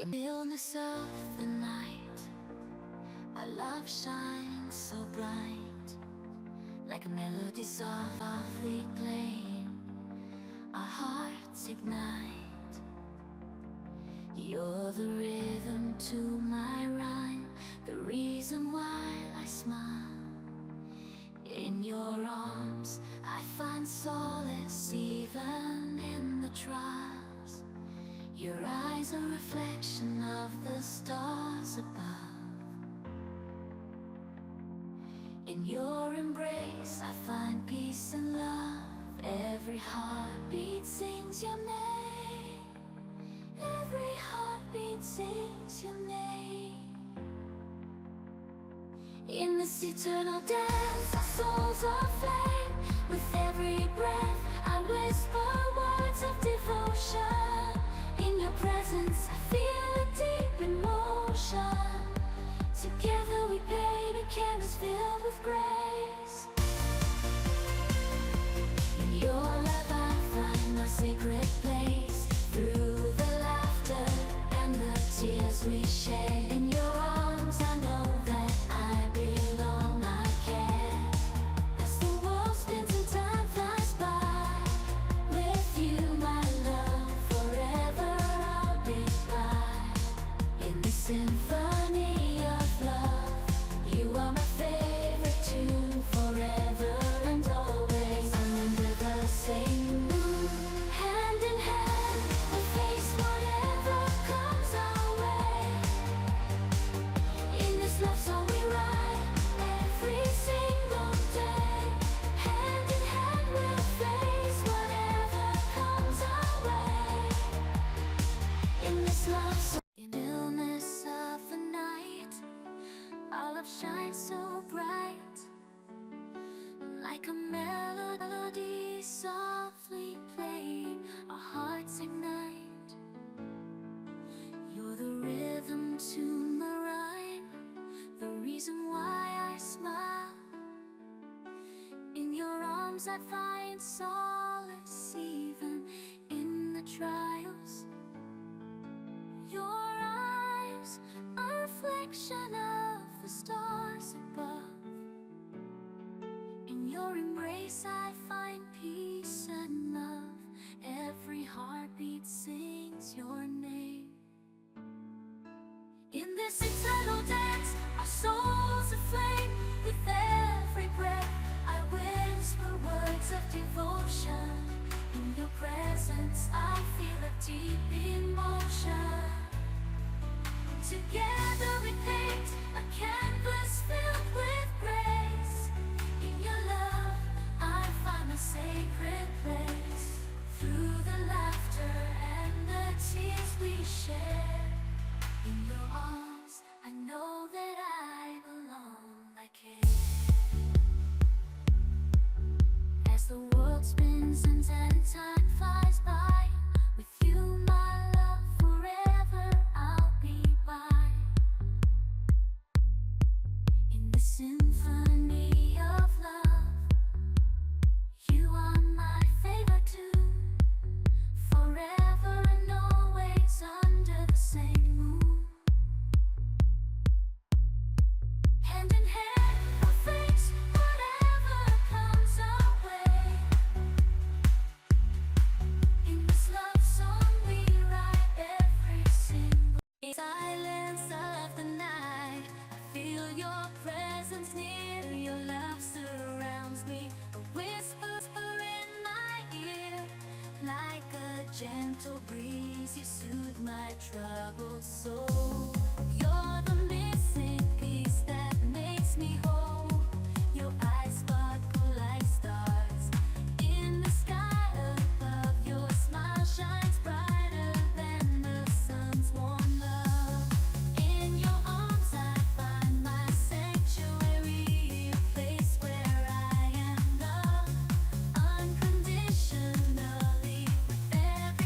In the stillness of the night, our love shines so bright, like a melody softly playing, our hearts ignite. You're the rhythm to my rhyme, the reason why I smile. In your arms I find solace even in the trials. Your eyes are a reflection of the stars above. In your embrace I find peace and love. Every heartbeat sings your name. Every heartbeat sings your name. In this eternal dance, our souls are aflame. With every breath I whisper words of devotion. In your presence I feel a deep emotion. Together we paint a canvas filled with grace. In your love I find our sacred place. Through the laughter and the tears we share. In your arms I know that I belong, I care. As the world spins and time flies by, with you my love, forever I'll be by. In the symphony of love, you are my favorite tune, forever and always. Under the same moon, hand in hand, we face whatever comes our way. In this love song we write every single day. Hand in hand we'll face whatever comes our way. In this love song, in the stillness of the night, our love shines so bright, like a melody softly playing, our hearts ignite. You're the rhythm to my rhyme, the reason why I smile. In your arms I find solace even in the trials. Your eyes are a reflection of the stars above. In your embrace I find peace and love. Every heartbeat sings your name. In this eternal dance, our souls aflame. With every breath I whisper words of devotion. In your presence I feel a deep emotion. Together we paint a canvas filled with grace. In your love I find a sacred place. Through the laughter and the tears we share. In your arms I know that I belong, I care. As the world spins and time flies by, with you my love, forever I'll be by. In the symphony of love, you are my favorite tune, forever and always under the same moon. Hand in hand we'll face whatever comes our way. In this love song we write every single silence of the night. I feel your presence near, your love surrounds me. A whisper in my ear, like a gentle breeze, you soothe my troubled soul. You're the missing piece that makes me whole.